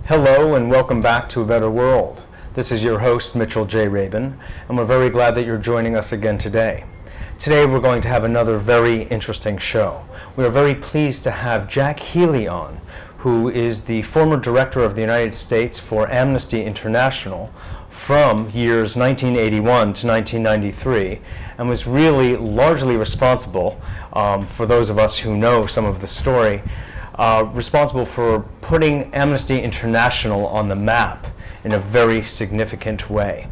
Hello and welcome back to A Better World. This is your host, Mitchell J. Rabin, and we're very glad that you're joining us again today. Today we're going to have another very interesting show. We are very pleased to have Jack Healey on, who is the former director of the United States for Amnesty International from years 1981 to 1993, and was really largely responsible, for those of us who know some of the story, responsible for putting Amnesty International on the map in a very significant way.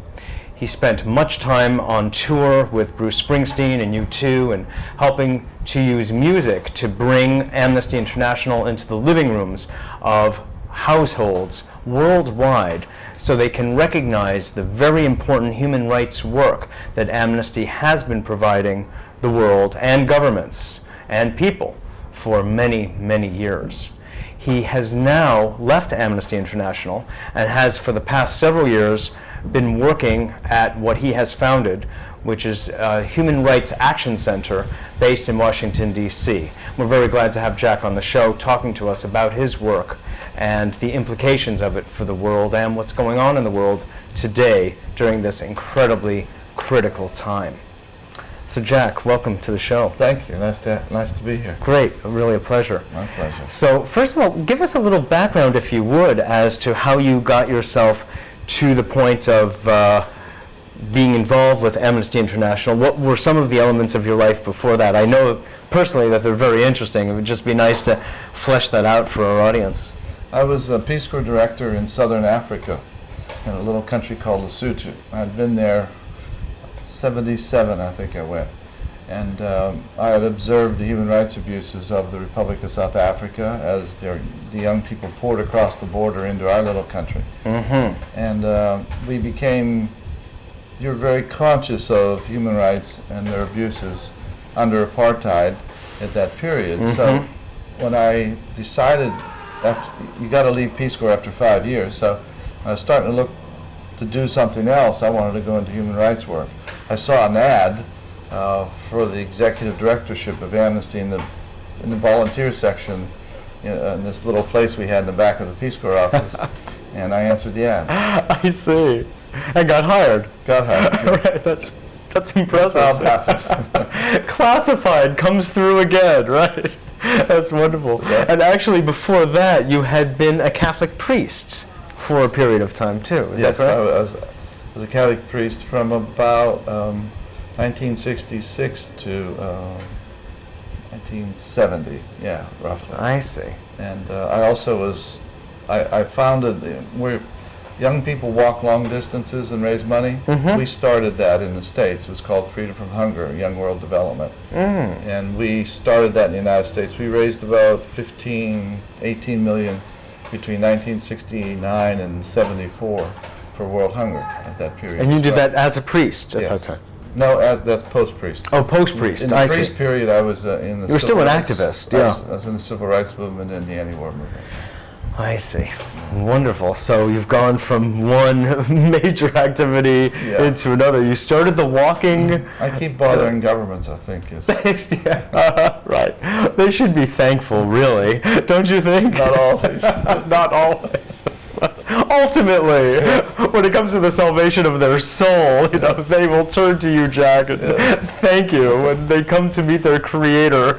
He spent much time on tour with Bruce Springsteen and U2 and helping to use music to bring Amnesty International into the living rooms of households worldwide so they can recognize the very important human rights work that Amnesty has been providing the world and governments and people for many, many years. He has now left Amnesty International and has for the past several years been working at what he has founded, which is a Human Rights Action Center based in Washington, D.C. We're very glad to have Jack on the show talking to us about his work and the implications of it for the world and what's going on in the world today during this incredibly critical time. So Jack, welcome to the show. Thank you. Nice to be here. Great. Really a pleasure. My pleasure. So first of all, give us a little background, if you would, as to how you got yourself to the point of being involved with Amnesty International. What were some of the elements of your life before that? I know personally that they're very interesting. It would just be nice to flesh that out for our audience. I was a Peace Corps director in Southern Africa in a little country called Lesotho. I'd been there 77, I think I went. And I had observed the human rights abuses of the Republic of South Africa as the young people poured across the border into our little country. Mm-hmm. And you're very conscious of human rights and their abuses under apartheid at that period. Mm-hmm. So when I decided, you got to leave Peace Corps after 5 years, so I was starting to look to do something else. I wanted to go into human rights work. I saw an ad for the executive directorship of Amnesty in the volunteer section in this little place we had in the back of the Peace Corps office, and I answered the ad. I see. And got hired. Got hired. Right, that's impressive. That's how it happened. Classified comes through again, right? That's wonderful. Yeah. And actually before that, you had been a Catholic priest for a period of time too, is that correct? Yes, I was a Catholic priest from about 1966 to 1970, yeah, roughly. I see. And I also was, I founded, where young people walk long distances and raise money. Mm-hmm. We started that in the States. It was called Freedom from Hunger, Young World Development. Mm. And we started that in the United States. We raised about 18 million between 1969 and 74 for world hunger at that period. And you did that as a priest at yes. that time? No, that's post-priest. Oh, post-priest, I see. In the priest period, I was in the You were still an activist, yeah. I was in the civil rights movement and the anti-war movement. I see. Wonderful. So you've gone from one major activity into another. You started the walking. I keep bothering governments, I think. Yeah. Right. They should be thankful, really. Don't you think? Not always. Not always. Ultimately, when it comes to the salvation of their soul, they will turn to you, Jack, and thank you when they come to meet their Creator.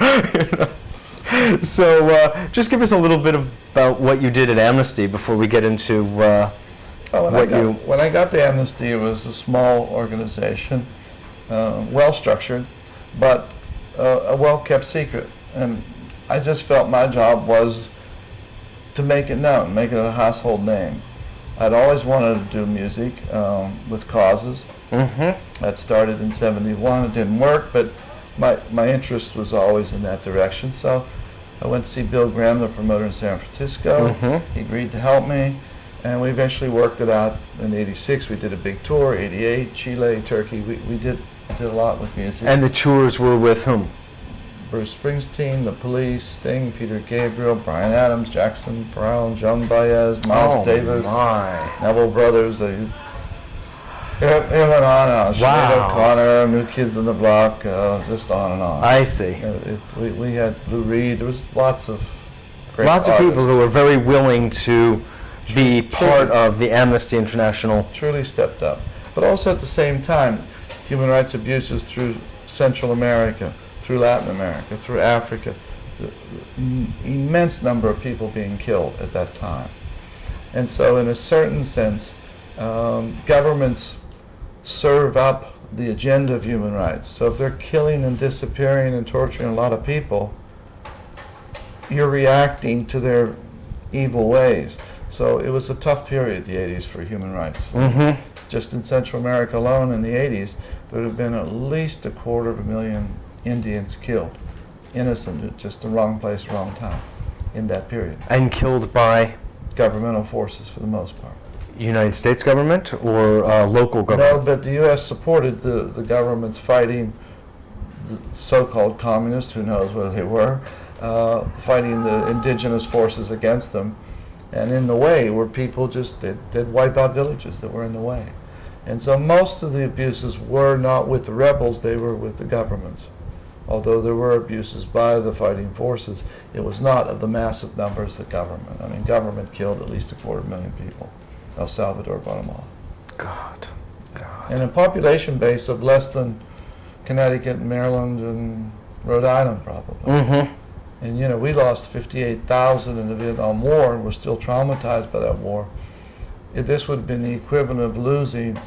So, just give us a little bit about what you did at Amnesty before we get into When I got to Amnesty, it was a small organization, well-structured, but a well-kept secret. And I just felt my job was to make it known, make it a household name. I'd always wanted to do music with causes. Mm-hmm. That started in 71. It didn't work, but my interest was always in that direction. So I went to see Bill Graham, the promoter in San Francisco. Mm-hmm. He agreed to help me, and we eventually worked it out. In '86, we did a big tour. '88, Chile, Turkey. We did a lot with music. And the tours were with whom? Bruce Springsteen, The Police, Sting, Peter Gabriel, Bryan Adams, Jackson Browne, Joan Baez, Miles Davis, Neville Brothers. It went on and on. Sinead O'Connor, New Kids on the Block, just on and on. I see. We had Lou Reed. There was lots of great artists. People who were very willing to be part of the Amnesty International. Truly stepped up. But also at the same time, human rights abuses through Central America, through Latin America, through Africa, the immense number of people being killed at that time. And so in a certain sense, governments serve up the agenda of human rights. So if they're killing and disappearing and torturing a lot of people, you're reacting to their evil ways. So it was a tough period, the 80s, for human rights. Mm-hmm. Just in Central America alone in the 80s, there would have been at least 250,000 Indians killed. Innocent, just the wrong place, wrong time in that period. And killed by? Governmental forces for the most part. United States government or local government? No, but the U.S. supported the governments fighting the so-called communists, who knows what they were, fighting the indigenous forces against them. And in the way were people just, they'd wipe out villages that were in the way. And so most of the abuses were not with the rebels, they were with the governments. Although there were abuses by the fighting forces, it was not of the massive numbers that government. I mean, government killed at least 250,000 people. El Salvador, Guatemala. God. And a population base of less than Connecticut, Maryland, and Rhode Island, probably. Mm-hmm. And you know, we lost 58,000 in the Vietnam War, and we're still traumatized by that war. This would have been the equivalent of losing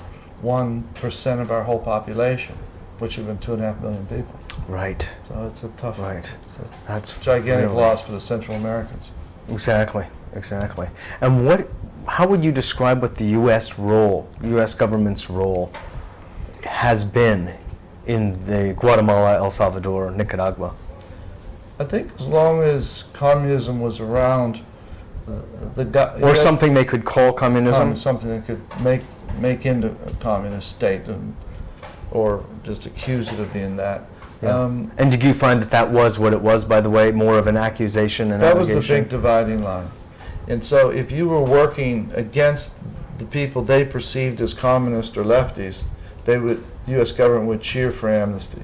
1% of our whole population, which would have been 2.5 million people. Right. So it's a tough, That's gigantic really loss for the Central Americans. Exactly. And how would you describe what the U.S. government's role has been in the Guatemala, El Salvador, Nicaragua? I think as long as communism was around, or something they could call communism? Something that could make into a communist state, or just accuse it of being that. Yeah. And did you find that was what it was, by the way, more of an accusation and allegation? That was the big dividing line. And so if you were working against the people they perceived as communist or lefties, the U.S. government would cheer for amnesty.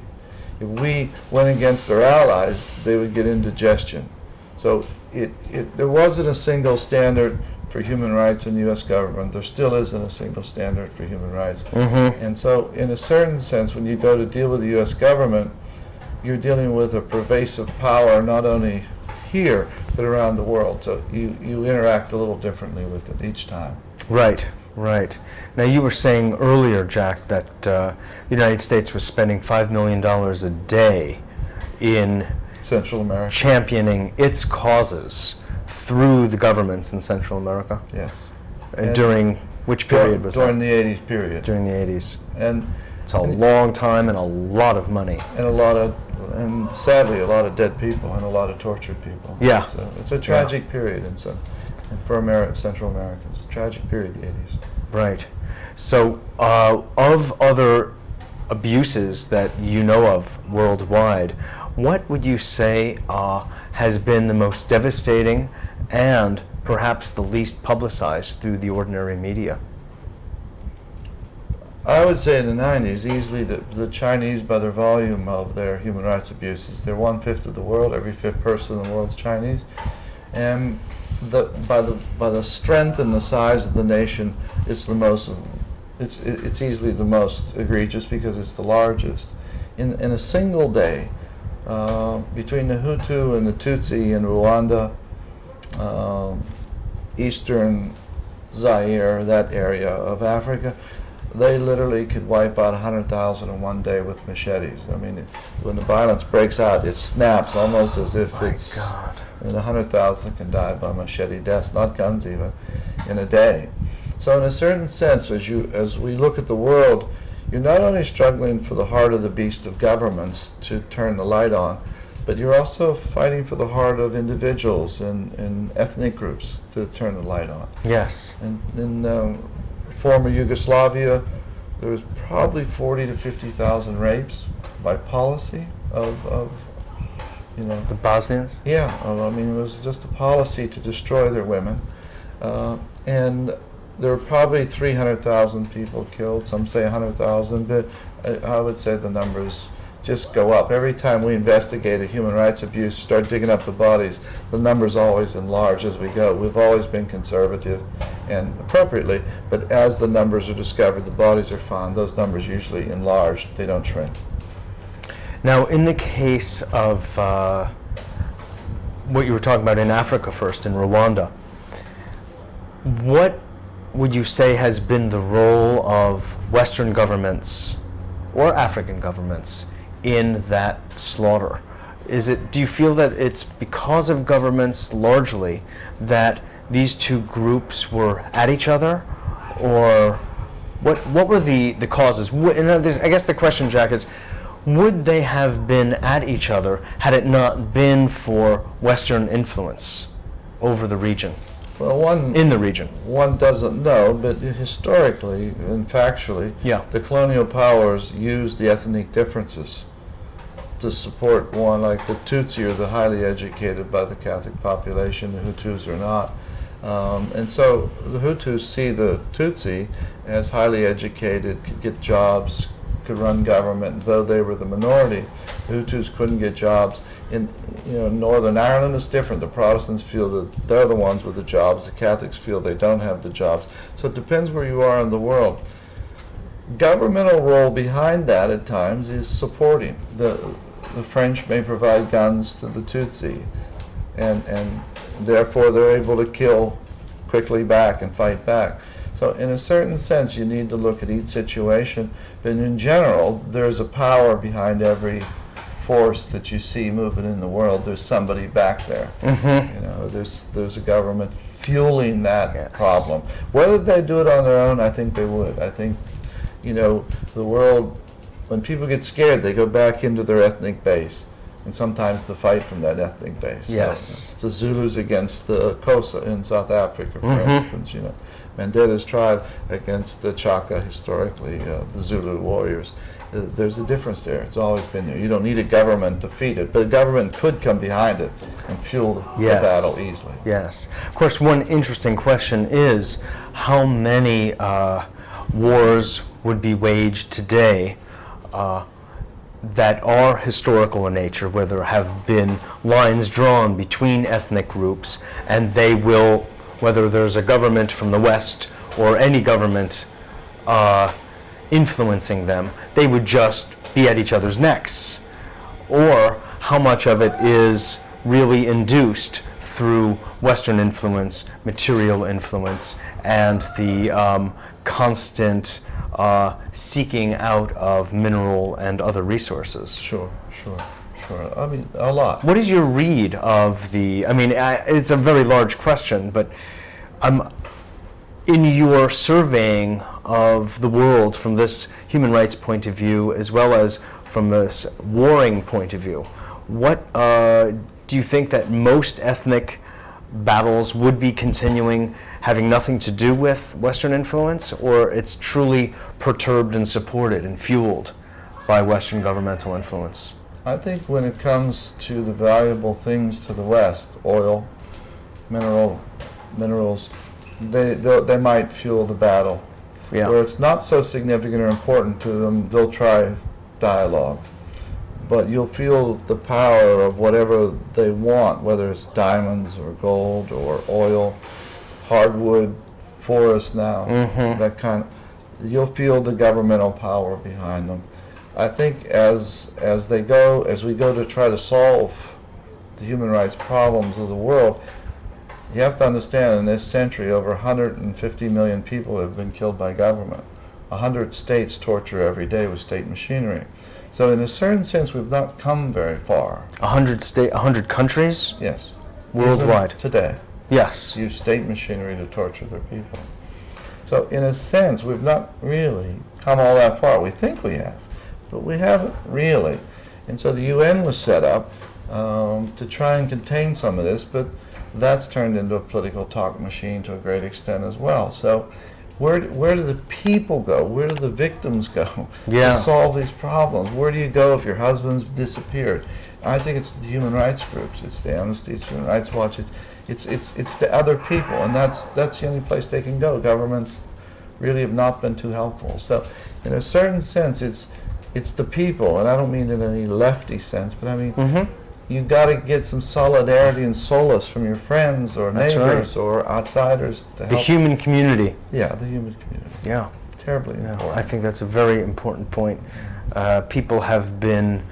If we went against their allies, they would get indigestion. So there wasn't a single standard for human rights in the U.S. government. There still isn't a single standard for human rights. Mm-hmm. And so in a certain sense, when you go to deal with the U.S. government, you're dealing with a pervasive power, not only here, but around the world. So you interact a little differently with it each time. Right. Now, you were saying earlier, Jack, that the United States was spending $5 million a day in Central America, championing its causes through the governments in Central America? Yes. During which period was that? During the 80s period. During the 80s. And it's a long time and a lot of money. And sadly, a lot of dead people and a lot of tortured people. Yeah. So it's a tragic period for Central Americans. It's a tragic period, the 80s. Right. So, of other abuses that you know of worldwide, what would you say has been the most devastating and perhaps the least publicized through the ordinary media? I would say in the 90s, easily the Chinese, by their volume of their human rights abuses, they're 1/5 of the world. Every fifth person in the world is Chinese, and by the strength and the size of the nation, it's easily the most egregious because it's the largest. In a single day, between the Hutu and the Tutsi in Rwanda, eastern Zaire, that area of Africa, they literally could wipe out 100,000 in one day with machetes. I mean, when the violence breaks out, it snaps almost as if it's... God. And 100,000 can die by machete deaths, not guns even, in a day. So in a certain sense, as we look at the world, you're not only struggling for the heart of the beast of governments to turn the light on, but you're also fighting for the heart of individuals and ethnic groups to turn the light on. Yes. And in former Yugoslavia, there was probably 40 to 50,000 rapes by policy of the Bosnians? Yeah, I mean, it was just a policy to destroy their women. And there were probably 300,000 people killed. Some say 100,000, but I would say the number is just go up. Every time we investigate a human rights abuse, start digging up the bodies, the numbers always enlarge as we go. We've always been conservative, and appropriately, but as the numbers are discovered, the bodies are found, those numbers usually enlarge, they don't shrink. Now, in the case of what you were talking about in Africa first, in Rwanda, what would you say has been the role of Western governments or African governments in that slaughter? Do you feel that it's because of governments largely that these two groups were at each other, or what were the causes? I guess the question, Jack, is would they have been at each other had it not been for Western influence over the region? Well, in the region. One doesn't know, but historically and factually, the colonial powers used the ethnic differences to support one, like the Tutsi are the highly educated by the Catholic population, the Hutus are not. And so the Hutus see the Tutsi as highly educated, could get jobs, could run government, though they were the minority. The Hutus couldn't get jobs. In Northern Ireland it's different. The Protestants feel that they're the ones with the jobs. The Catholics feel they don't have the jobs. So it depends where you are in the world. Governmental role behind that at times is supporting. The French may provide guns to the Tutsi, and therefore they're able to kill quickly back and fight back. So in a certain sense, you need to look at each situation, but in general, there's a power behind every force that you see moving in the world. There's somebody back there. Mm-hmm. There's a government fueling that problem. Whether they do it on their own, I think they would. I think, the world, when people get scared, they go back into their ethnic base, and sometimes to fight from that ethnic base. Yes. So, it's the Zulus against the Xhosa in South Africa, for instance. Mandela's tribe against the Chaka historically, the Zulu warriors. There's a difference there. It's always been there. You don't need a government to feed it, but a government could come behind it and fuel the battle easily. Yes. Of course, one interesting question is how many wars would be waged today that are historical in nature, where there have been lines drawn between ethnic groups, and they will, whether there's a government from the West or any government influencing them, they would just be at each other's necks. Or how much of it is really induced through Western influence, material influence, and the constant seeking out of mineral and other resources. Sure. I mean, a lot. What is your read of it's a very large question, but in your surveying of the world from this human rights point of view, as well as from this warring point of view, what do you think that most ethnic battles would be continuing, having nothing to do with Western influence, or it's truly perturbed and supported and fueled by Western governmental influence? I think when it comes to the valuable things to the West, oil, minerals, they might fuel the battle. Yeah. Where it's not so significant or important to them, they'll try dialogue. But you'll feel the power of whatever they want, whether it's diamonds or gold or oil, hardwood, forest now, that kind of, you'll feel the governmental power behind them. I think as we go to try to solve the human rights problems of the world, you have to understand in this century over 150 million people have been killed by government. 100 states torture every day with state machinery. So in a certain sense, we've not come very far. 100 countries? Yes. Worldwide? Even today. Yes. Use state machinery to torture their people. So in a sense, we've not really come all that far. We think we have, but we haven't really. And so the UN was set up to try and contain some of this, but that's turned into a political talk machine to a great extent as well. So where do the people go? Where do the victims go to solve these problems? Where do you go if your husband's disappeared? I think it's the human rights groups. It's the Amnesty, it's Human Rights Watch. It's the other people, and that's the only place they can go. Governments really have not been too helpful. So in a certain sense, it's it's the people, and I don't mean in any lefty sense, but I mean, you got to get some solidarity and solace from your friends or neighbors or outsiders to help. The human community. Yeah, the human community. Yeah. Terribly important. I think that's a very important point. People have been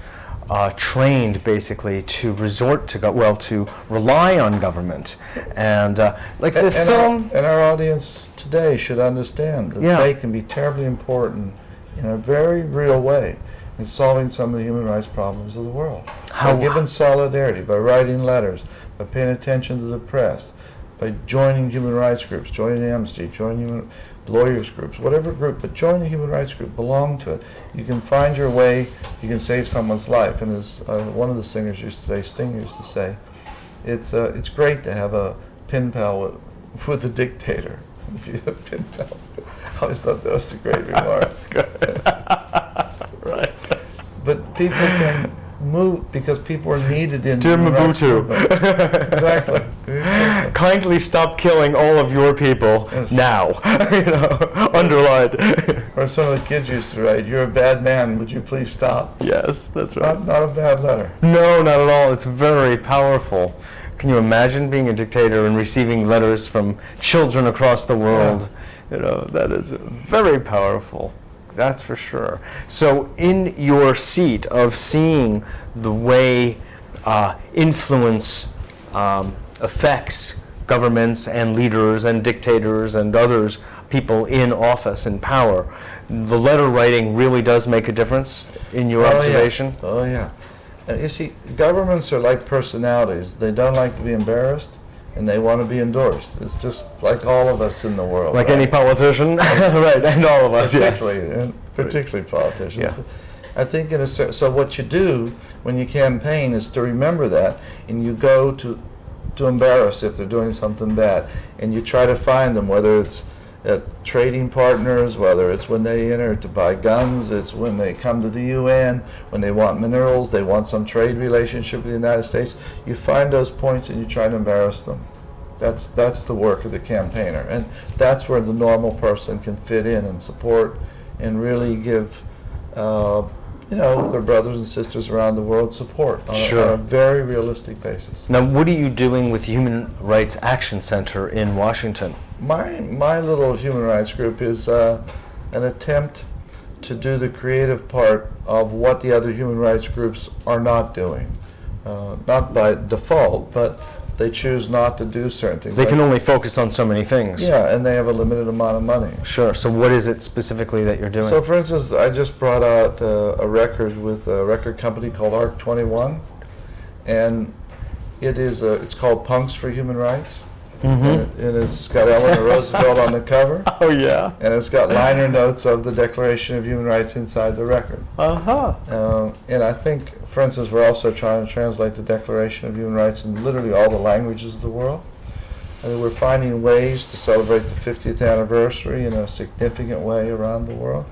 trained basically to resort to to rely on government, and like the film. And our audience today should understand that they can be terribly important in a very real way in solving some of the human rights problems of the world. By giving solidarity, by writing letters, by paying attention to the press, by joining human rights groups, joining Amnesty, joining lawyers groups, whatever group, but join a human rights group, belong to it. You can find your way, you can save someone's life. And as one of the singers used to say, Sting used to say, it's great to have a pen pal with a dictator. If you have a pen pal. I always thought that was a great remark. That's good. Right. But people can move because people are needed in Dear Mobutu. Exactly. Kindly stop killing all of your people now. Underlined. Or some of the kids used to write, "You're a bad man, would you please stop?" Yes, that's right. Not a bad letter. No, not at all. It's very powerful. Can you imagine being a dictator and receiving letters from children across the world? Yeah. That is very powerful. That's for sure. So in your seat of seeing the way influence affects governments and leaders and dictators and others, people in office and power, the letter writing really does make a difference in your observation? Yeah. Oh, yeah. You see, governments are like personalities. They don't like to be embarrassed, and they want to be endorsed. It's just like all of us in the world. Like any politician? Right, and all of us, particularly politicians. Yeah. I think so what you do when you campaign is to remember that, and you go to embarrass if they're doing something bad, and you try to find them, whether it's at trading partners, whether it's when they enter to buy guns, it's when they come to the UN, when they want minerals, they want some trade relationship with the United States. You find those points and you try to embarrass them. That's the work of the campaigner, and that's where the normal person can fit in and support and really give their brothers and sisters around the world support on a very realistic basis. Now, what are you doing with Human Rights Action Center in Washington? My little human rights group is an attempt to do the creative part of what the other human rights groups are not doing. Not by default, but they choose not to do certain things. They can only focus on so many things. Yeah, and they have a limited amount of money. Sure. So what is it specifically that you're doing? So, for instance, I just brought out a record with a record company called Arc 21, and it's called Punks for Human Rights. Mm-hmm. And it's got Eleanor Roosevelt on the cover. Oh, yeah. And it's got liner notes of the Declaration of Human Rights inside the record. And I think, for instance, we're also trying to translate the Declaration of Human Rights in literally all the languages of the world. And we're finding ways to celebrate the 50th anniversary in a significant way around the world.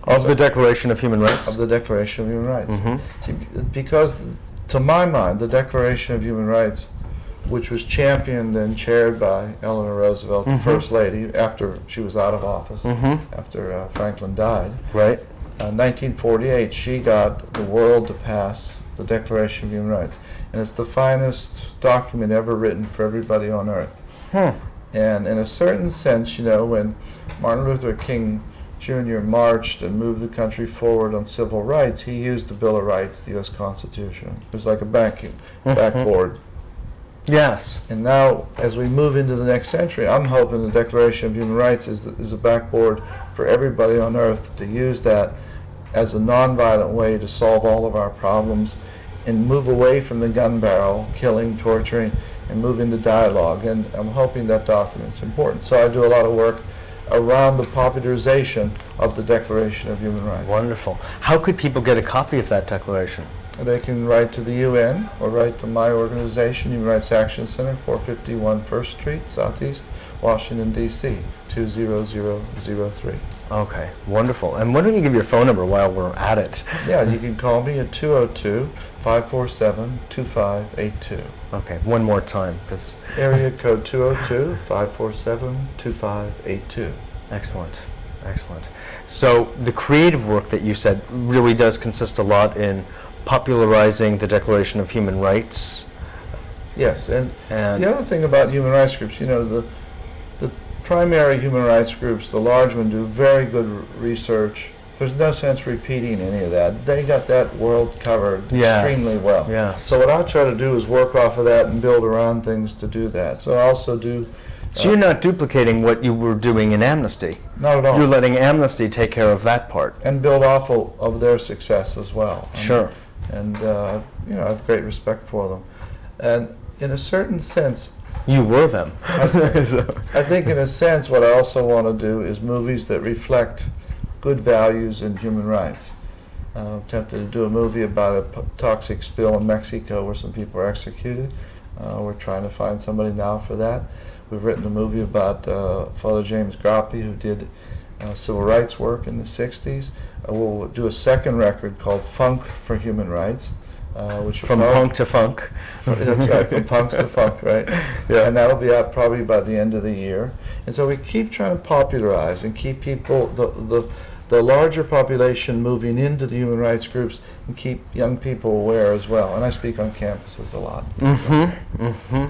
Of the Declaration of Human Rights? Of the Declaration of Human Rights. Mm-hmm. See, because, to my mind, the Declaration of Human Rights, which was championed and chaired by Eleanor Roosevelt, the First Lady, after she was out of office, after Franklin died. Right. 1948, she got the world to pass the Declaration of Human Rights. And it's the finest document ever written for everybody on earth. And in a certain sense, when Martin Luther King Jr. marched and moved the country forward on civil rights, he used the Bill of Rights, the U.S. Constitution. It was like a backboard. Yes. And now, as we move into the next century, I'm hoping the Declaration of Human Rights is a backboard for everybody on earth to use that as a nonviolent way to solve all of our problems and move away from the gun barrel, killing, torturing, and move into dialogue. And I'm hoping that document's important. So I do a lot of work around the popularization of the Declaration of Human Rights. Wonderful. How could people get a copy of that declaration? They can write to the UN or write to my organization, Human Rights Action Center, 451 First Street, Southeast, Washington, D.C., 20003. Okay, wonderful. And why don't you give your phone number while we're at it? Yeah, you can call me at 202-547-2582. Okay, one more time. Area code 202-547-2582. Excellent. Excellent. So the creative work that you said really does consist a lot in popularizing the Declaration of Human Rights. Yes, and the other thing about human rights groups, the primary human rights groups, the large ones, do very good research. There's no sense repeating any of that. They got that world covered extremely well. Yes. So what I try to do is work off of that and build around things to do that. So I also do... So you're not duplicating what you were doing in Amnesty. Not at all. You're letting Amnesty take care of that part. And build off of their success as well. Sure. And I have great respect for them. And in a certain sense... You were them. I think in a sense what I also want to do is movies that reflect good values and human rights. I'm tempted to do a movie about a toxic spill in Mexico where some people are executed. We're trying to find somebody now for that. We've written a movie about Father James Grappi, who did civil rights work in the 60s. We'll do a second record called Funk for Human Rights. Which from punk to funk. That's right, from punks to funk, right? Yeah. And that'll be out probably by the end of the year. And so we keep trying to popularize and keep people, the larger population moving into the human rights groups, and keep young people aware as well. And I speak on campuses a lot. Mm-hmm. Mm-hmm.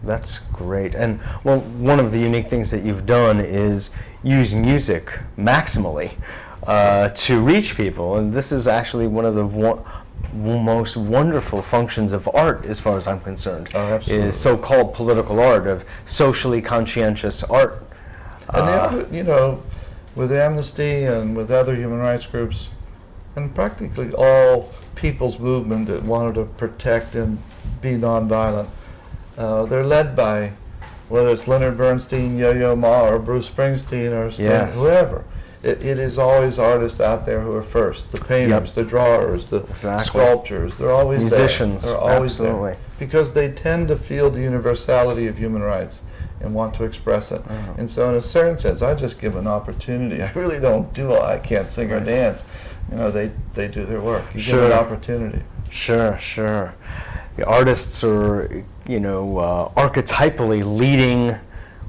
That's great. And well, one of the unique things that you've done is use music maximally to reach people. And this is actually one of the most wonderful functions of art, as far as I'm concerned, is so-called political art, of socially conscientious art. And with Amnesty and with other human rights groups, and practically all people's movement that wanted to protect and be nonviolent, they're led by, whether it's Leonard Bernstein, Yo-Yo Ma, or Bruce Springsteen, or whoever. It is always artists out there who are first. The painters, the drawers, the sculptors. They're always musicians. They're always there because they tend to feel the universality of human rights and want to express it. And so, in a certain sense, I just give an opportunity. I really don't do. I can't sing or dance. They do their work. You give an opportunity. Sure. The artists are, archetypally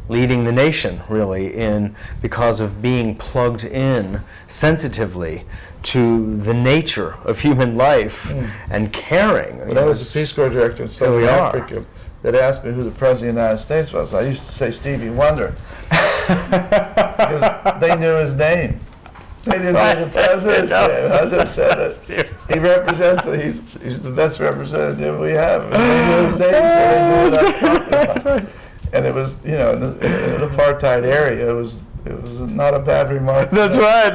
leading the nation, really, because of being plugged in sensitively to the nature of human life and caring. When I was a Peace Corps director in Southern Africa, that asked me who the President of the United States was, I used to say Stevie Wonder. Because they knew his name. They didn't know the President's name. I just said that he represents, he's the best representative we have. They knew his name, so they knew what I was talking about. And it was, in an apartheid area, it was not a bad remark. That's right.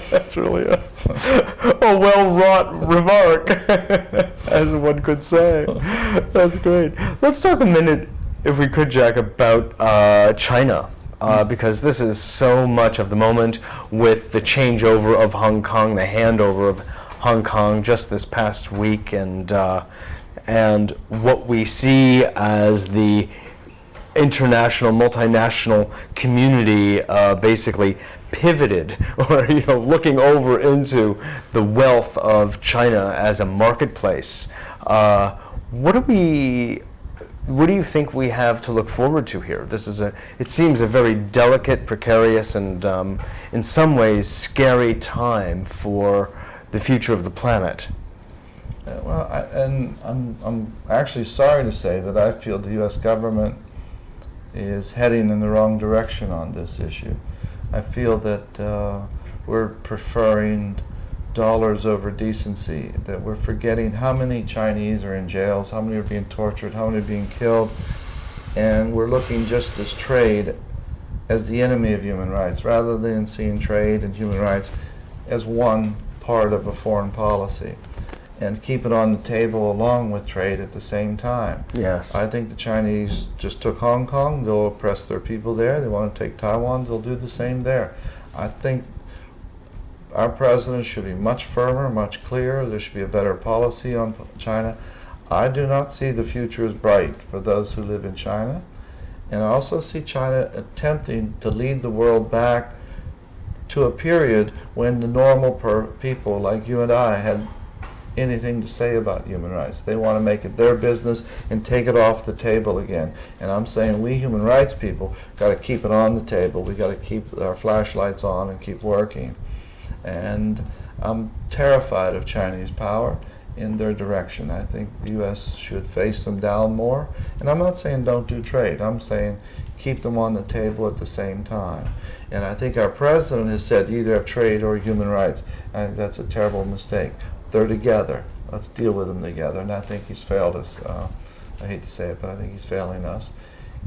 That's really a well-wrought remark, as one could say. That's great. Let's talk a minute, if we could, Jack, about China. Because this is so much of the moment with the changeover of Hong Kong, the handover of Hong Kong just this past week, and what we see as the international, multinational community basically pivoted, or looking over into the wealth of China as a marketplace. What do you think we have to look forward to here? It seems a very delicate, precarious, and in some ways scary time for the future of the planet. I'm actually sorry to say that I feel the U.S. government is heading in the wrong direction on this issue. I feel that we're preferring dollars over decency, that we're forgetting how many Chinese are in jails, how many are being tortured, how many are being killed, and we're looking just as trade as the enemy of human rights, rather than seeing trade and human rights as one part of a foreign policy, and keep it on the table along with trade at the same time. Yes. I think the Chinese just took Hong Kong, they'll oppress their people there. They want to take Taiwan, they'll do the same there. I think our president should be much firmer, much clearer. There should be a better policy on China. I do not see the future as bright for those who live in China. And I also see China attempting to lead the world back to a period when the normal people like you and I had anything to say about human rights. They want to make it their business and take it off the table again. And I'm saying we human rights people got to keep it on the table. We got to keep our flashlights on and keep working. And I'm terrified of Chinese power in their direction. I think the U.S. should face them down more. And I'm not saying don't do trade. I'm saying keep them on the table at the same time. And I think our president has said either have trade or human rights. I think that's a terrible mistake. They're together. Let's deal with them together. And I think he's failed us. I hate to say it, but I think he's failing us.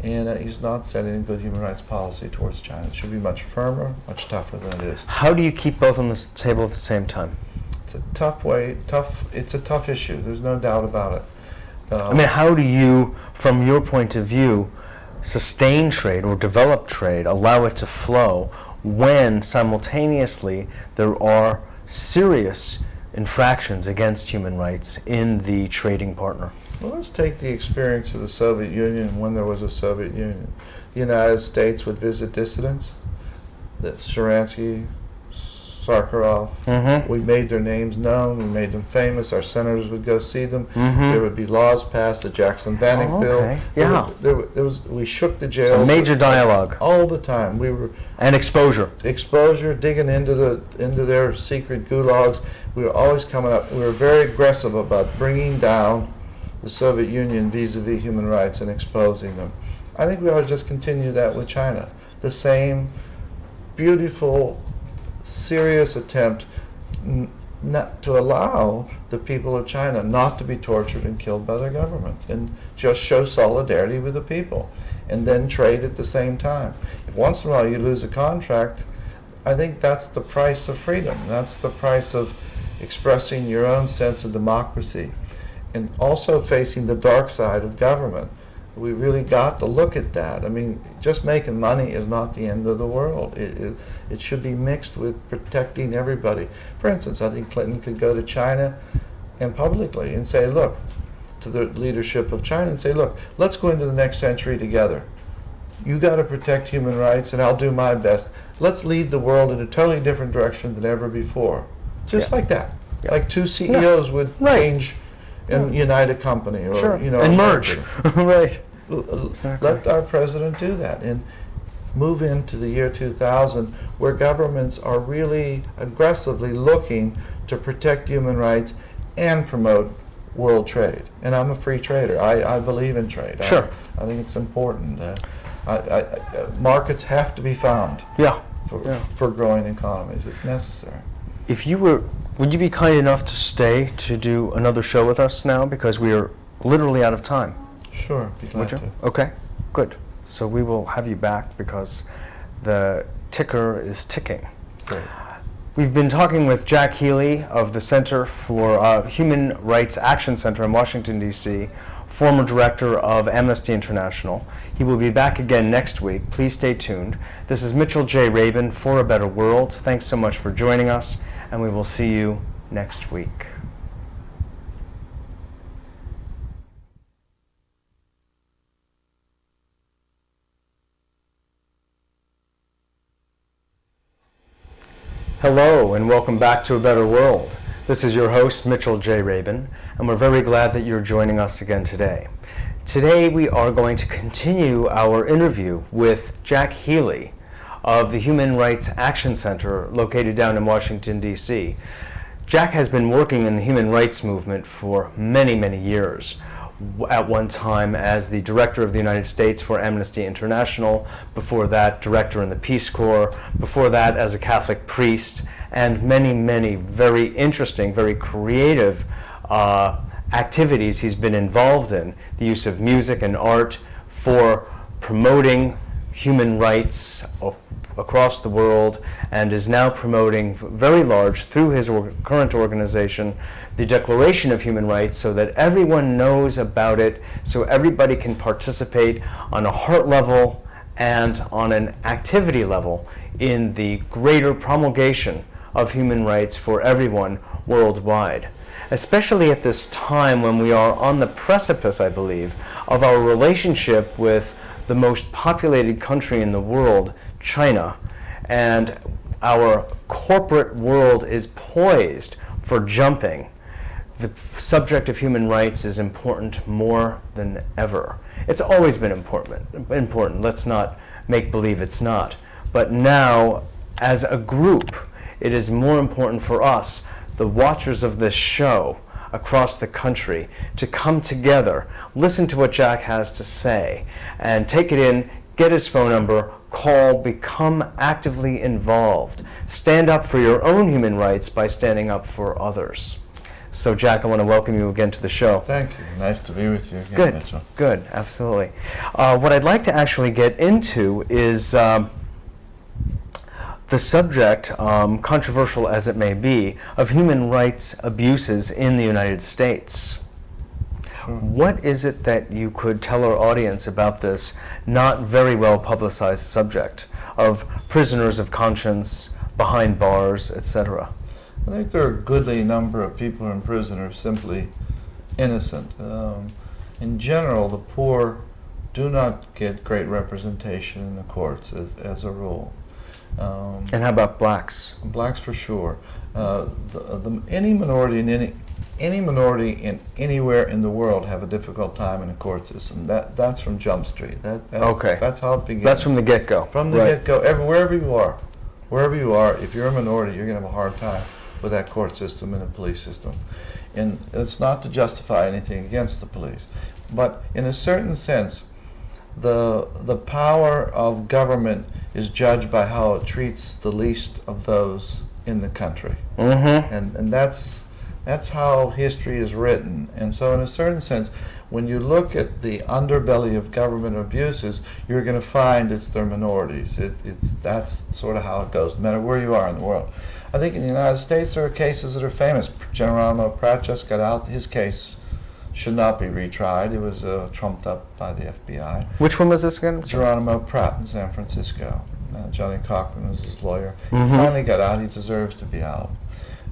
And he's not setting a good human rights policy towards China. It should be much firmer, much tougher than it is. How do you keep both on the table at the same time? It's a it's a tough issue. There's no doubt about it. I mean, how do you, from your point of view, sustain trade or develop trade, allow it to flow, when simultaneously there are serious infractions against human rights in the trading partner? Well, let's take the experience of the Soviet Union when there was a Soviet Union. The United States would visit dissidents, the Sharansky, Sakharov. We made their names known. We made them famous. Our senators would go see them. There would be laws passed, the Jackson-Bannock bill. Yeah. We shook the jails. So major dialogue all the time. We were exposure, digging into their secret gulags. We were always coming up. We were very aggressive about bringing down the Soviet Union vis-a-vis human rights and exposing them. I think we ought to just continue that with China. The same beautiful, serious attempt not to allow the people of China not to be tortured and killed by their governments, and just show solidarity with the people, and then trade at the same time. If once in a while you lose a contract, I think that's the price of freedom. That's the price of expressing your own sense of democracy, and also facing the dark side of government. We really got to look at that. I mean, just making money is not the end of the world. It should be mixed with protecting everybody. For instance, I think Clinton could go to China and publicly and say, look, to the leadership of China and say, look, let's go into the next century together. You got to protect human rights and I'll do my best. Let's lead the world in a totally different direction than ever before. Just like that. Like two CEOs would change and unite a company, or and merge. Right. Let our president do that and move into the year 2000, where governments are really aggressively looking to protect human rights and promote world trade. And I'm a free trader. I believe in trade. Sure. I think it's important. Markets have to be found. For growing economies. It's necessary. Would you be kind enough to stay to do another show with us now, because we are literally out of time? Sure, be glad to. Okay, good. So we will have you back because the ticker is ticking. Great. We've been talking with Jack Healey of the Center for Human Rights Action Center in Washington, D.C., former director of Amnesty International. He will be back again next week. Please stay tuned. This is Mitchell J. Rabin for A Better World. Thanks so much for joining us, and we will see you next week. Hello, and welcome back to A Better World. This is your host, Mitchell J. Rabin, and we're very glad that you're joining us again today. Today we are going to continue our interview with Jack Healey of the Human Rights Action Center located down in Washington, D.C. Jack has been working in the human rights movement for many, many years. At one time as the director of the United States for Amnesty International, before that director in the Peace Corps, before that as a Catholic priest, and many, many very interesting, very creative activities he's been involved in. The use of music and art for promoting human rights across the world, and is now promoting very large, through his current organization, the Declaration of Human Rights, so that everyone knows about it, so everybody can participate on a heart level and on an activity level in the greater promulgation of human rights for everyone worldwide. Especially at this time when we are on the precipice, I believe, of our relationship with the most populated country in the world, China, and our corporate world is poised for jumping the subject of human rights is important more than ever. It's always been important. Let's not make believe it's not. But now, as a group, it is more important for us, the watchers of this show across the country, to come together, listen to what Jack has to say, and take it in, get his phone number, call, become actively involved. Stand up for your own human rights by standing up for others. So Jack, I want to welcome you again to the show. Thank you. Nice to be with you again, Good, Mitchell. Good, absolutely. What I'd like to actually get into is the subject, controversial as it may be, of human rights abuses in the United States. Sure. What is it that you could tell our audience about this not very well publicized subject of prisoners of conscience behind bars, etc.? I think there are a goodly number of people in prison who are simply innocent. In general, the poor do not get great representation in the courts as a rule. And how about blacks? Blacks for sure. Any minority in anywhere in the world have a difficult time in the court system. That's from Jump Street. Okay. That's how it begins. That's from the get-go. From the get-go, wherever you are, if you're a minority, you're going to have a hard time with that court system and the police system. And it's not to justify anything against the police, but in a certain sense, the power of government is judged by how it treats the least of those in the country. Mm-hmm. And that's how history is written. And so in a certain sense, when you look at the underbelly of government abuses, you're going to find it's their minorities. That's sort of how it goes, no matter where you are in the world. I think in the United States there are cases that are famous. Geronimo Pratt just got out. His case should not be retried. It was trumped up by the FBI. Which one was this again? Geronimo Pratt in San Francisco. Johnny Cochran was his lawyer. Mm-hmm. He finally got out. He deserves to be out.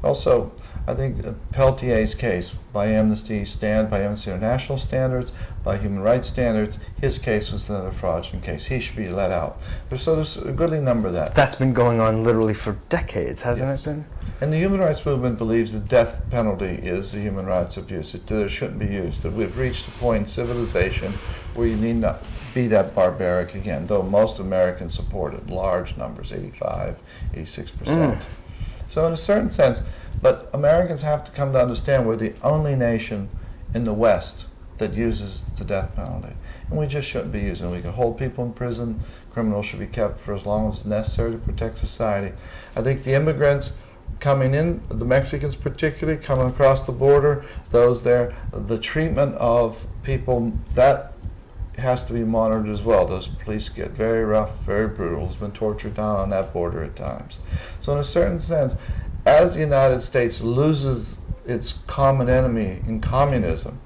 Also, I think Peltier's case, by Amnesty International standards, by human rights standards, his case was another fraudulent case. He should be let out. There's a goodly number of that. That's been going on literally for decades, hasn't Yes. it been? And the human rights movement believes the death penalty is a human rights abuse. That it shouldn't be used. That we've reached a point in civilization where you need not be that barbaric again, though most Americans support it, large numbers, 85, 86%. So in a certain sense, but Americans have to come to understand we're the only nation in the West that uses the death penalty. And we just shouldn't be using it. We can hold people in prison. Criminals should be kept for as long as it's necessary to protect society. I think the immigrants coming in, the Mexicans particularly, coming across the border, those there, the treatment of people, that has to be monitored as well. Those police get very rough, very brutal. There's been torture down on that border at times. So in a certain sense, as the United States loses its common enemy in communism,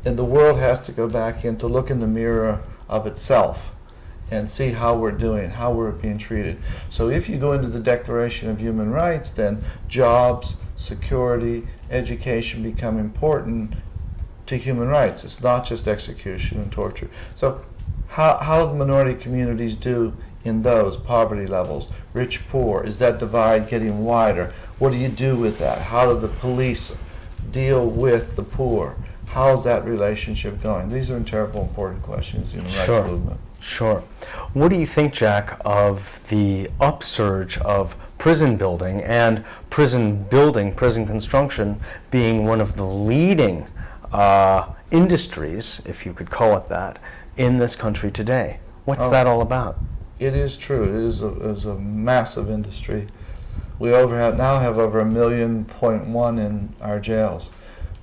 and the world has to go back in to look in the mirror of itself and see how we're doing, how we're being treated. So if you go into the Declaration of Human Rights, then jobs, security, education become important to human rights. It's not just execution and torture. So how do minority communities do in those poverty levels? Rich, poor, is that divide getting wider? What do you do with that? How do the police deal with the poor? How's that relationship going? These are terrible important questions in the rights movement. Sure. What do you think, Jack, of the upsurge of prison building and prison construction being one of the leading industries, if you could call it that, in this country today? What's that all about? It is true. It is a massive industry. We now have over 1.1 million in our jails,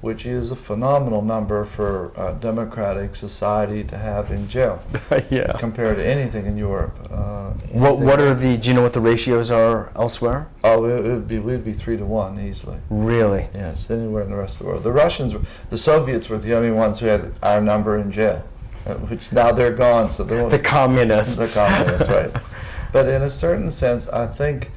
which is a phenomenal number for a democratic society to have in jail. Yeah. Compared to anything in Europe. Do you know what the ratios are elsewhere? Oh, we'd be 3 to 1 easily. Really? Yes, anywhere in the rest of the world. The Soviets were the only ones who had our number in jail, which now they're gone. So the communists. The communists, right. But in a certain sense, I think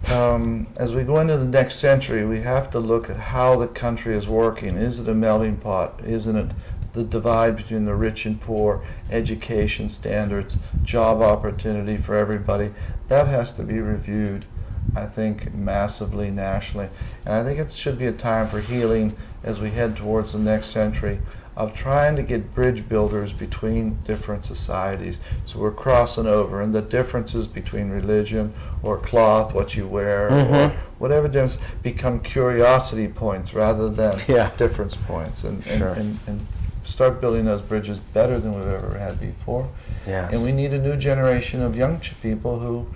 as we go into the next century, we have to look at how the country is working. Is it a melting pot? Isn't it the divide between the rich and poor, education standards, job opportunity for everybody? That has to be reviewed I think, massively nationally. And I think it should be a time for healing as we head towards the next century, of trying to get bridge builders between different societies. So we're crossing over, and the differences between religion or cloth, what you wear, or whatever difference, become curiosity points rather than difference points, and start building those bridges better than we've ever had before. Yes. And we need a new generation of young people who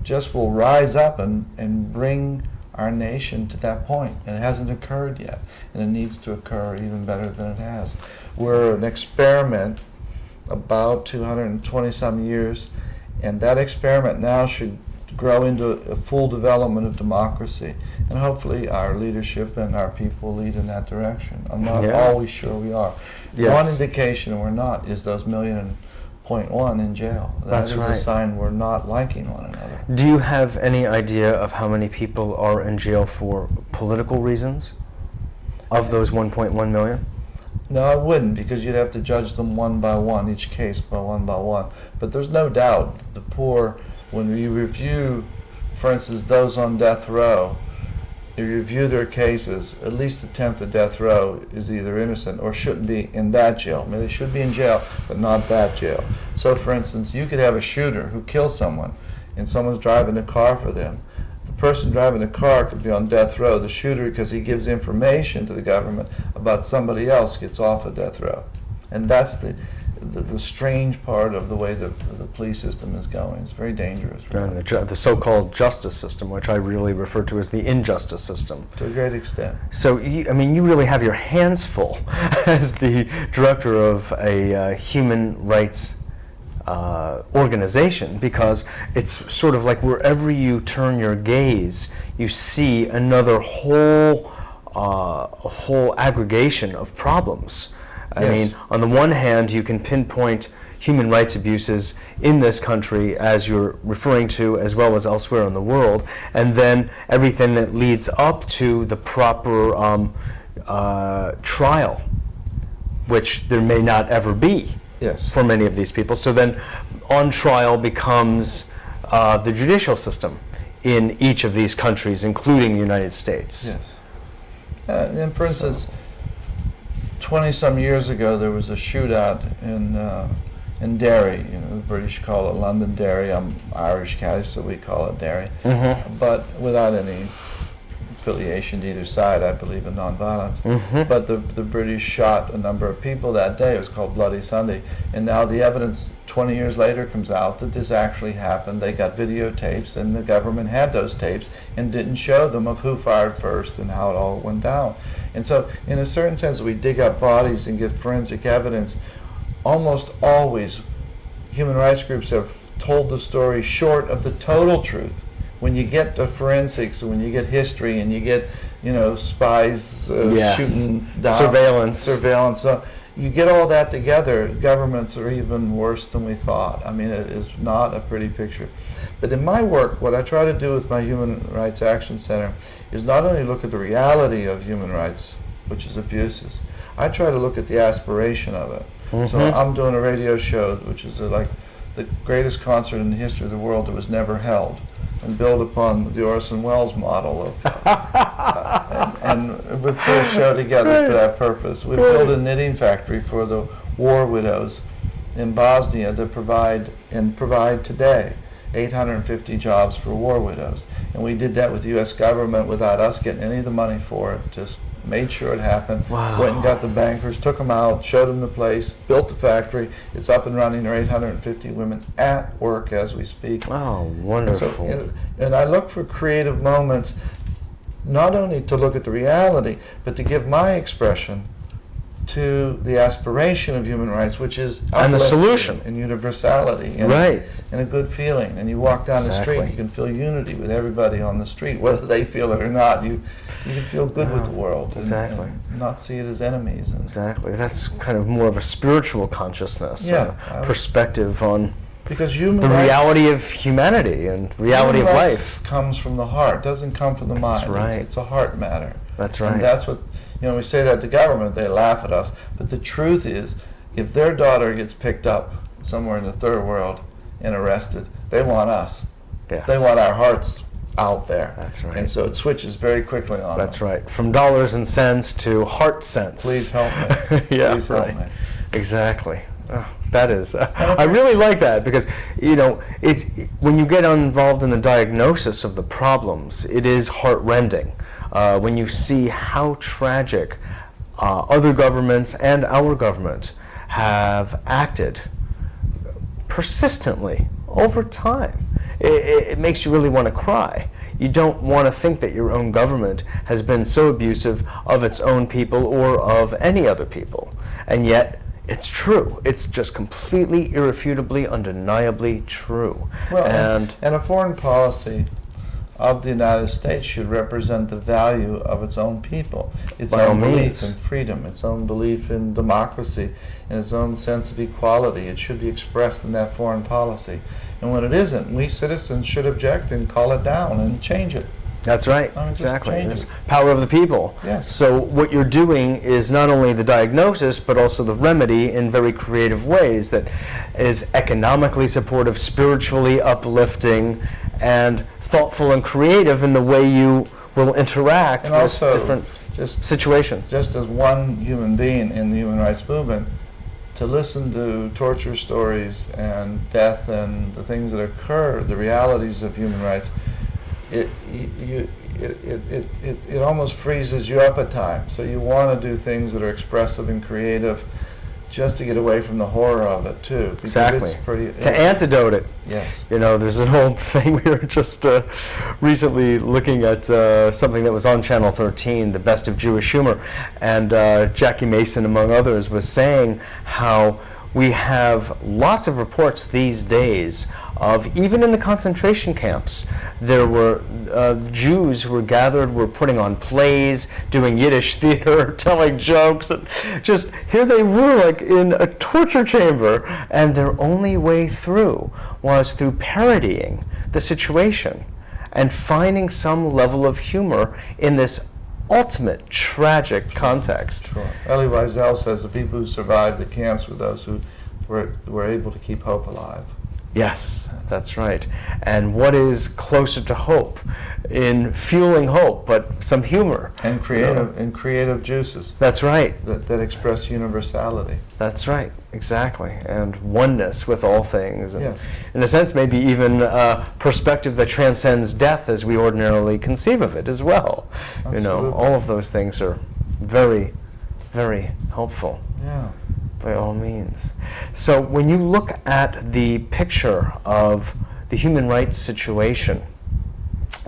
just will rise up and bring our nation to that point. And it hasn't occurred yet, and it needs to occur even better than it has. We're an experiment about 220 some years, and that experiment now should grow into a full development of democracy, and hopefully our leadership and our people lead in that direction. I'm not always sure we are. One indication we're not is those 1.1 million in jail. That is a sign we're not liking one another. Do you have any idea of how many people are in jail for political reasons of those 1.1 million? No, I wouldn't, because you'd have to judge them one by one, each case by one. But there's no doubt the poor, when you review, for instance, those on death row, if you review their cases, at least a tenth of death row is either innocent or shouldn't be in that jail. I mean, they should be in jail, but not that jail. So, for instance, you could have a shooter who kills someone, and someone's driving a car for them. The person driving the car could be on death row. The shooter, because he gives information to the government about somebody else, gets off of death row. And that's the strange part of the way the police system is going. It's very dangerous. And the so-called justice system, which I really refer to as the injustice system. To a great extent. So, I mean, you really have your hands full as the director of a human rights organization, because it's sort of like wherever you turn your gaze, you see another whole aggregation of problems. I mean, on the one hand, you can pinpoint human rights abuses in this country, as you're referring to, as well as elsewhere in the world, and then everything that leads up to the proper trial, which there may not ever be for many of these people. So then on trial becomes the judicial system in each of these countries, including the United States. Yes. And for instance, 20-some years ago, there was a shootout in Derry. You know, the British call it Londonderry. I'm Irish Catholic, so we call it Derry. But without any affiliation to either side, I believe in nonviolence. But the British shot a number of people that day. It was called Bloody Sunday. And now the evidence 20 years later comes out that this actually happened. They got videotapes, and the government had those tapes and didn't show them of who fired first and how it all went down. And so, in a certain sense, we dig up bodies and get forensic evidence. Almost always, human rights groups have told the story short of the total truth. When you get to forensics, when you get history, and you get, spies shooting down, surveillance, you get all that together, governments are even worse than we thought. I mean, it is not a pretty picture. But in my work, what I try to do with my Human Rights Action Center is not only look at the reality of human rights, which is abuses, I try to look at the aspiration of it. So I'm doing a radio show, which is like the greatest concert in the history of the world that was never held, and build upon the Orson Welles model of, and we put a show together for that purpose. We built a knitting factory for the war widows in Bosnia that provide today 850 jobs for war widows. And we did that with the U.S. government without us getting any of the money for it, just made sure it happened. Went and got the bankers, took them out, showed them the place, built the factory. It's up and running. There are 850 women at work as we speak. Oh, wonderful. And I look for creative moments, not only to look at the reality, but to give my expression to the aspiration of human rights, which is and the solution and universality and, and a good feeling. And you walk down the street, you can feel unity with everybody on the street, whether they feel it or not. You can feel good with the world and not see it as enemies. That's kind of more of a spiritual consciousness, perspective on because the reality of humanity and reality of life comes from the heart, doesn't come from the mind. That's right. It's a heart matter. That's right. And that's what, we say that to government, they laugh at us. But the truth is, if their daughter gets picked up somewhere in the third world and arrested, they want us. Yes. They want our hearts out there. That's right. And so it switches very quickly on. That's right. From dollars and cents to heart cents. Please help me. Yeah, Please help right. me. Exactly. That is, I really like that, because it's when you get involved in the diagnosis of the problems, it is heartrending when you see how tragic other governments and our government have acted persistently over time. It makes you really want to cry. You don't want to think that your own government has been so abusive of its own people or of any other people, and yet it's true. It's just completely, irrefutably, undeniably true. Well, and a foreign policy of the United States should represent the value of its own people, its own belief in freedom, its own belief in democracy, and its own sense of equality. It should be expressed in that foreign policy. And when it isn't, we citizens should object and call it down and change it. That's right, exactly. It's power of the people. Yes. So what you're doing is not only the diagnosis, but also the remedy in very creative ways that is economically supportive, spiritually uplifting, and thoughtful and creative in the way you will interact and with also different situations. Just as one human being in the human rights movement, to listen to torture stories and death and the things that occur, the realities of human rights, it almost freezes you up at times. So you want to do things that are expressive and creative, just to get away from the horror of it too. Exactly. To antidote it. Yes. There's an old thing. We were just recently looking at something that was on Channel 13, The Best of Jewish Humor, and Jackie Mason, among others, was saying how we have lots of reports these days of, even in the concentration camps, there were Jews who were gathered, were putting on plays, doing Yiddish theater, telling jokes, and just here they were like in a torture chamber, and their only way through was through parodying the situation and finding some level of humor in this ultimate tragic context. Sure. Elie Wiesel says the people who survived the camps were those who were able to keep hope alive. Yes, that's right. And what is closer to hope in fueling hope, but some humor and creative juices. That's right. That express universality. That's right, exactly, and oneness with all things. And yes. In a sense, maybe even a perspective that transcends death as we ordinarily conceive of it as well. Absolutely. All of those things are very, very helpful. Yeah. By all means. So when you look at the picture of the human rights situation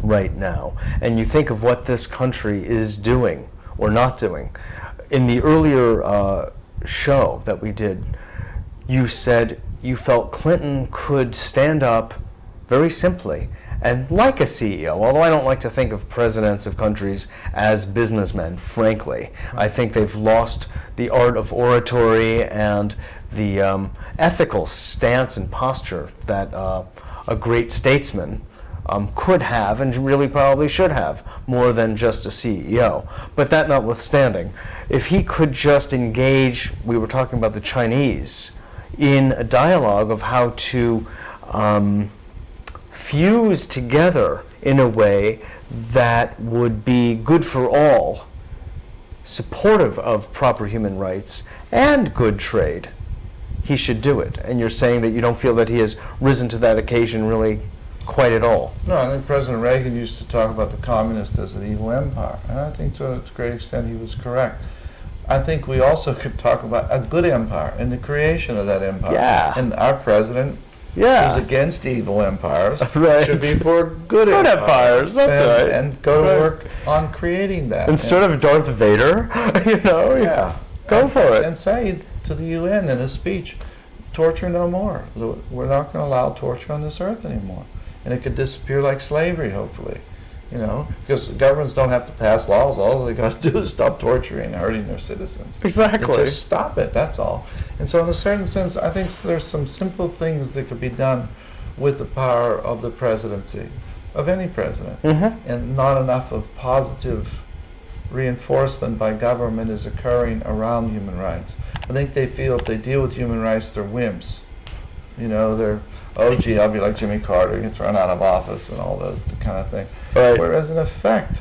right now, and you think of what this country is doing or not doing, in the earlier show that we did, you said you felt Clinton could stand up very simply and like a CEO, although I don't like to think of presidents of countries as businessmen, frankly. I think they've lost the art of oratory and the ethical stance and posture that a great statesman could have and really probably should have, more than just a CEO. But that notwithstanding, if he could just engage, we were talking about the Chinese, in a dialogue of how to fuse together in a way that would be good for all, supportive of proper human rights and good trade, he should do it. And you're saying that you don't feel that he has risen to that occasion really quite at all. No, I think President Reagan used to talk about the communist as an evil empire, and I think to a great extent he was correct. I think we also could talk about a good empire and the creation of that empire. Yeah. And our president, yeah, who's against evil empires, right, should be for good empires. That's right. And go to work on creating that. Instead of Darth Vader, Yeah. Go for it. And say to the UN in a speech, torture no more. We're not going to allow torture on this earth anymore. And it could disappear like slavery, hopefully. Because governments don't have to pass laws. All they got to do is stop torturing and hurting their citizens. Exactly. And just stop it, that's all. And so in a certain sense, I think there's some simple things that could be done with the power of the presidency, of any president. Mm-hmm. And not enough of positive reinforcement by government is occurring around human rights. I think they feel if they deal with human rights, they're wimps. You know, oh gee, I'll be like Jimmy Carter, you're thrown out of office and all that kind of thing. Right. Whereas in effect,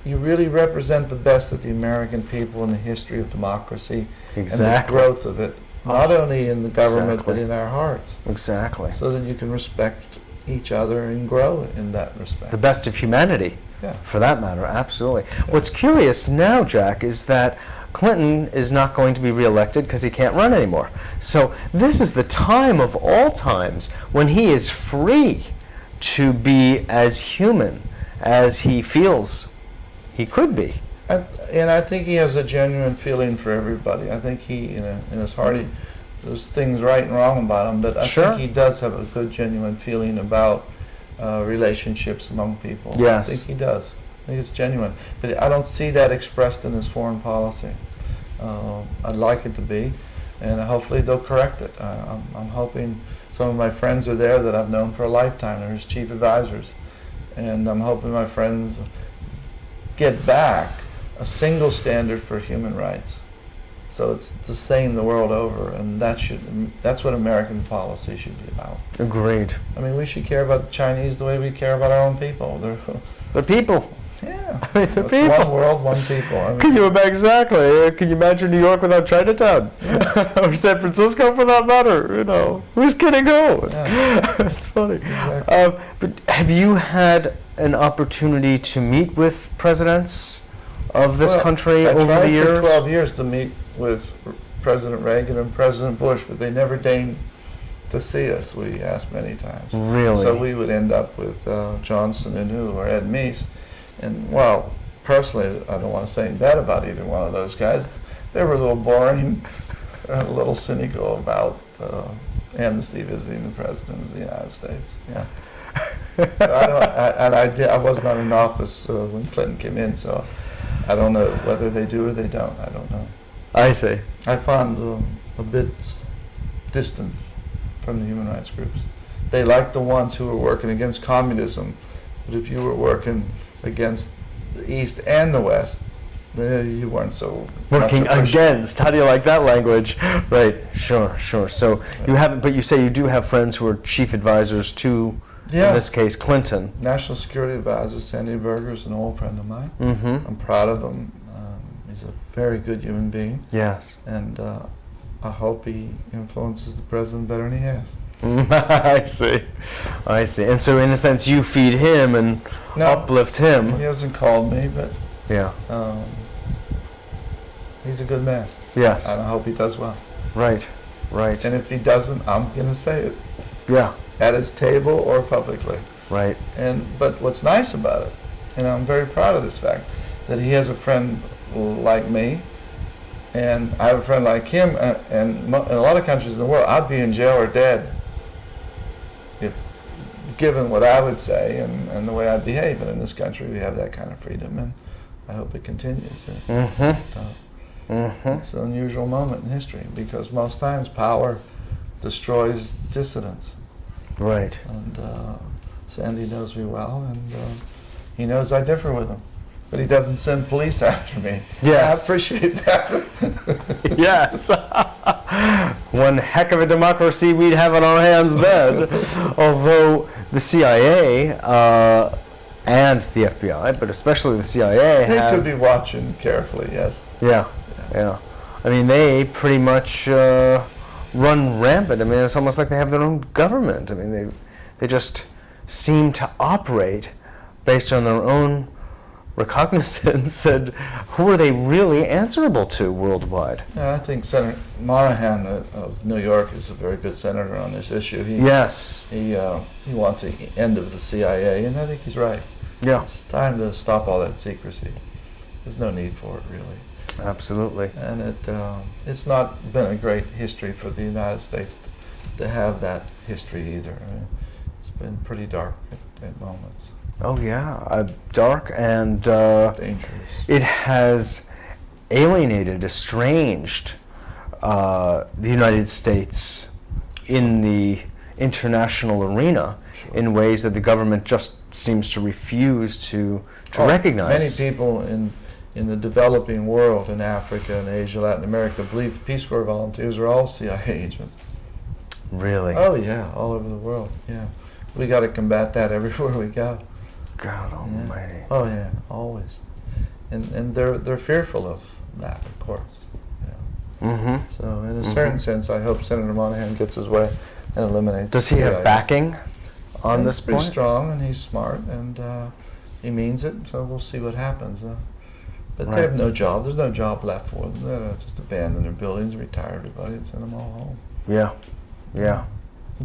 you really represent the best of the American people in the history of democracy and the growth of it, not only in the government but in our hearts. Exactly. So that you can respect each other and grow in that respect. The best of humanity, for that matter, absolutely. Yeah. What's curious now, Jack, is that Clinton is not going to be reelected because he can't run anymore. So this is the time of all times when he is free to be as human as he feels he could be. And I think he has a genuine feeling for everybody. I think he, in his heart, there's things right and wrong about him, but I think he does have a good, genuine feeling about relationships among people. Yes. I think he does. I think it's genuine. But I don't see that expressed in his foreign policy. I'd like it to be, and hopefully they'll correct it. I'm hoping some of my friends are there that I've known for a lifetime. They're his chief advisors. And I'm hoping my friends get back a single standard for human rights. So it's the same the world over, and that's what American policy should be about. Agreed. I mean, we should care about the Chinese the way we care about our own people. They're people. Yeah. I mean, they're people. One world, one people. I mean, can you imagine New York without Chinatown? Yeah. Or San Francisco for that matter? You know, who's kidding who? Yeah. It's funny. Exactly. But have you had an opportunity to meet with presidents of this country over the years? I tried for 12 years to meet with President Reagan and President Bush, but they never deigned to see us. We asked many times. Really? So we would end up with Johnson and or Ed Meese. And, well, personally, I don't want to say bad about either one of those guys. They were a little boring, a little cynical about Amnesty visiting the President of the United States. Yeah. I was not in office when Clinton came in, so I don't know whether they do or they don't. I don't know. I see. I found a bit distant from the human rights groups. They liked the ones who were working against communism, but if you were working against the East and the West, you weren't so working against. How do you like that language? Right. Sure. So you haven't, but you say you do have friends who are chief advisors to, in this case, Clinton. National Security Advisor Sandy Berger is an old friend of mine. Mm-hmm. I'm proud of him. He's a very good human being. Yes. And I hope he influences the president better than he has. I see. And so, in a sense, you feed him and uplift him. He hasn't called me, but he's a good man. Yes. And I hope he does well. Right. And if he doesn't, I'm going to say it. Yeah. At his table or publicly. Right. But what's nice about it, and I'm very proud of this fact, that he has a friend like me, and I have a friend like him, and in a lot of countries in the world, I'd be in jail or dead if given what I would say and the way I'd behave. And in this country, we have that kind of freedom, and I hope it continues. It's an unusual moment in history because most times power destroys dissidents. Right. And Sandy knows me well, and he knows I differ with him. But he doesn't send police after me. Yes. I appreciate that. Yes. One heck of a democracy we'd have on our hands then. Although the CIA and the FBI, but especially the CIA, they could be watching carefully, yes. Yeah. I mean, they pretty much run rampant. I mean, it's almost like they have their own government. I mean, they just seem to operate based on their own recognizance, and who are they really answerable to worldwide? Yeah, I think Senator Monahan of New York is a very good senator on this issue. He wants the end of the CIA, and I think he's right. Yeah. It's time to stop all that secrecy. There's no need for it, really. Absolutely. And it's not been a great history for the United States to have that history either. I mean, it's been pretty dark at moments. Oh yeah, dark and dangerous. It has alienated, estranged the United States in the international arena in ways that the government just seems to refuse to recognize. Many people in the developing world, in Africa and Asia, Latin America, believe the Peace Corps volunteers are all CIA agents. Really? Oh yeah, all over the world. Yeah, we got to combat that everywhere we go. God Almighty. Yeah. Oh yeah, always. And they're fearful of that, of course. Yeah. Mm-hmm. So in a certain sense, I hope Senator Monahan gets his way and eliminates. Does he have backing on this point? He's pretty strong and he's smart and he means it. So we'll see what happens. But they have no job. There's no job left for them. They'll just abandon their buildings, retire everybody, and send them all home. Yeah. Yeah.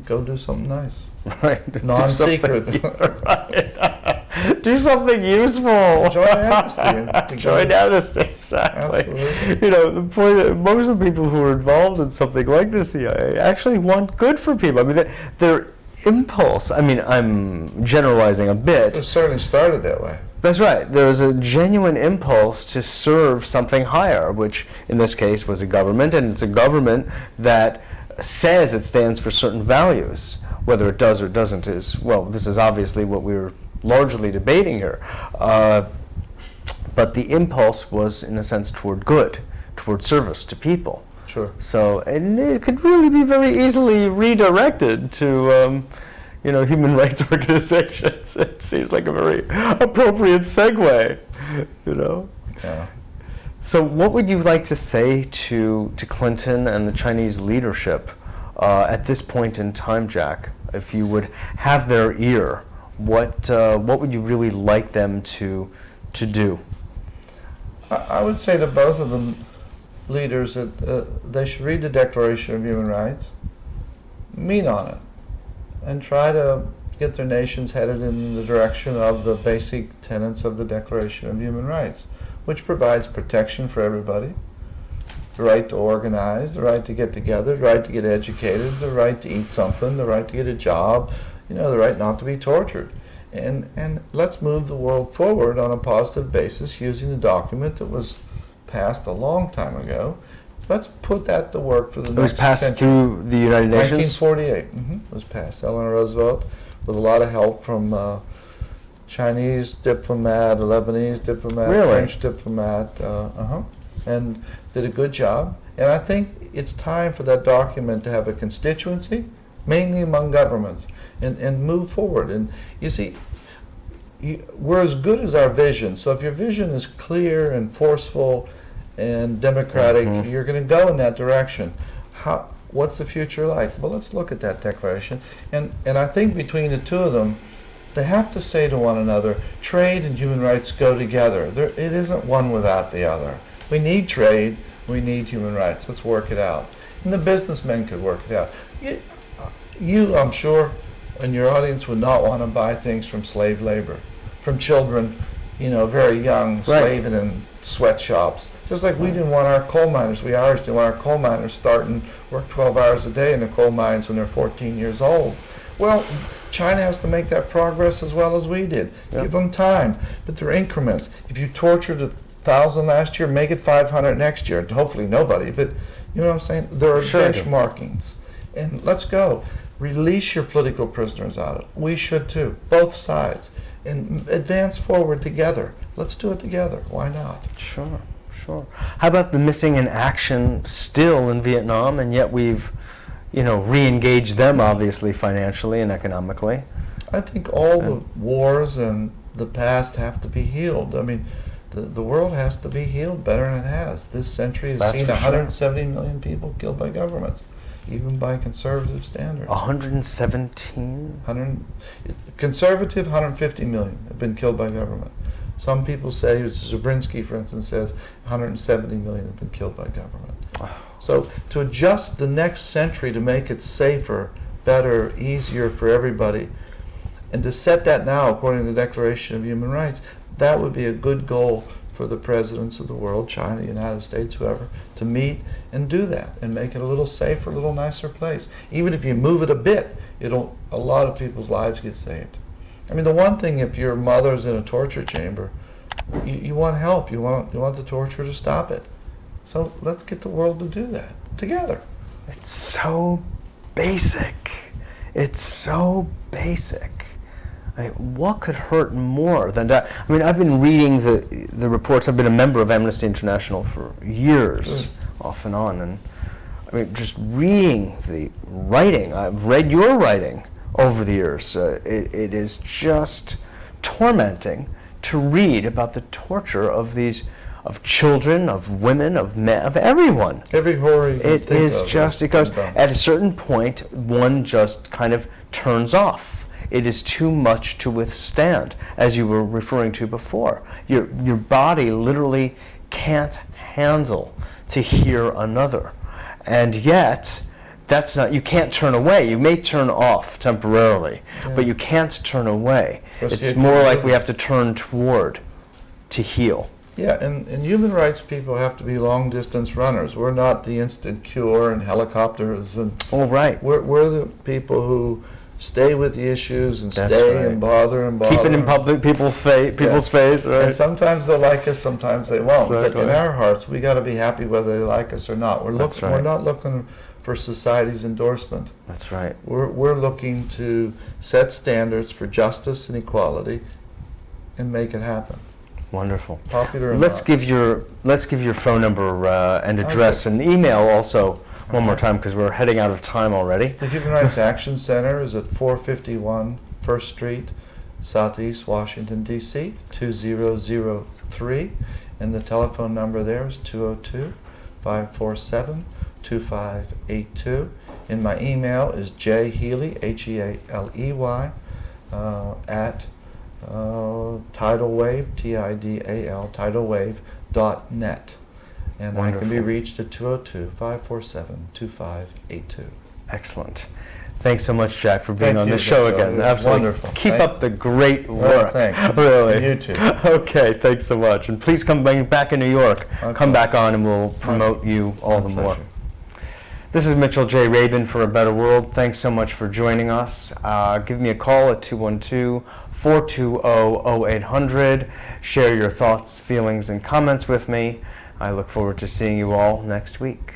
Go do something nice. Right. Non-secret. Right. Do something useful. Join Amnesty. Join Amnesty, exactly. Absolutely. You know, the point, most of the people who are involved in something like the CIA actually want good for people. I mean, their impulse, I mean, I'm generalizing a bit. It certainly started that way. That's right. There was a genuine impulse to serve something higher, which in this case was a government, and it's a government that says it stands for certain values. Whether it does or doesn't is, well, this is obviously what we're largely debating here. But the impulse was, in a sense, toward good, toward service to people. Sure. So, and it could really be very easily redirected to, you know, human rights organizations. It seems like a very appropriate segue, you know. Yeah. So what would you like to say to Clinton and the Chinese leadership at this point in time, Jack? If you would have their ear, what would you really like them to do? I would say to both of them leaders that they should read the Declaration of Human Rights, meet on it, and try to get their nations headed in the direction of the basic tenets of the Declaration of Human Rights, which provides protection for everybody, the right to organize, the right to get together, the right to get educated, the right to eat something, the right to get a job, you know, the right not to be tortured. And let's move the world forward on a positive basis using the document that was passed a long time ago. Let's put that to work for the next century. It was passed through the United Nations? 1948. It was passed. Eleanor Roosevelt, with a lot of help from Chinese diplomat, a Lebanese diplomat, really? French diplomat, and did a good job. And I think it's time for that document to have a constituency, mainly among governments, and move forward. And you see, we're as good as our vision. So if your vision is clear and forceful and democratic, you're going to go in that direction. What's the future like? Well, let's look at that declaration. And I think between the two of them, they have to say to one another, trade and human rights go together. It isn't one without the other. We need trade, we need human rights. Let's work it out. And the businessmen could work it out. You, I'm sure, and your audience would not want to buy things from slave labor, from children, you know, very young, slaving in sweatshops. Just like we didn't want our coal miners, we Irish didn't want our coal miners starting work 12 hours a day in the coal mines when they're 14 years old. Well, China has to make that progress as well as we did. Yep. Give them time, but they're increments. If you tortured 1,000 last year, make it 500 next year. Hopefully nobody, but you know what I'm saying? There are benchmarkings. And let's go. Release your political prisoners out of it. We should too, both sides. And advance forward together. Let's do it together. Why not? Sure, sure. How about the missing in action still in Vietnam, and yet we've, you know, re-engaged them obviously financially and economically? I think all the wars and the past have to be healed. I mean, the world has to be healed better than it has. This century has seen 170 million people killed by governments, even by conservative standards. 117? Conservative, 150 million have been killed by government. Some people say, Zabriskie, for instance, says 170 million have been killed by government. So to adjust the next century to make it safer, better, easier for everybody, and to set that now according to the Declaration of Human Rights, that would be a good goal for the presidents of the world, China, United States, whoever, to meet and do that and make it a little safer, a little nicer place. Even if you move it a bit, a lot of people's lives get saved. I mean, the one thing, if your mother's in a torture chamber, you want help. You want the torture to stop it. So let's get the world to do that together. It's so basic. It's so basic. What could hurt more than that? I mean, I've been reading the reports. I've been a member of Amnesty International for years, off and on, and I mean, just reading the writing, I've read your writing over the years. It is just tormenting to read about the torture of children, of women, of men, of everyone. Every horror you can It think is of just, it goes, at a certain point, one just kind of turns off. It is too much to withstand, as you were referring to before. Your body literally can't handle to hear another. And yet, that's not, you can't turn away. You may turn off temporarily, but you can't turn away. It's more like we have to turn toward to heal. Yeah, and human rights people have to be long-distance runners. We're not the instant cure and helicopters. And we're the people who stay with the issues and and bother and bother. Keep it in people's face, right? And sometimes they'll like us, sometimes they won't. But in our hearts, we got to be happy whether they like us or not. We're not looking for society's endorsement. That's right. We're looking to set standards for justice and equality and make it happen. Wonderful. Popular or let's give your phone number and address and email also one more time, because we're heading out of time already. The Human Rights Action Center is at 451 First Street, Southeast Washington, D.C., 2003. And the telephone number there is 202-547-2582. And my email is jhealey, Healey, at tidalwave, Tidal, tidalwave.net. And I can be reached at 202-547-2582. Excellent. Thanks so much, Jack, for being on the show again. Absolutely. Wonderful. Keep up the great work. Thanks. Really. You too. Okay, thanks so much. And please come back in New York. Okay. Come back on and we'll promote you all the more. This is Mitchell J. Rabin for A Better World. Thanks so much for joining us. Give me a call at 212-420-0800. Share your thoughts, feelings, and comments with me. I look forward to seeing you all next week.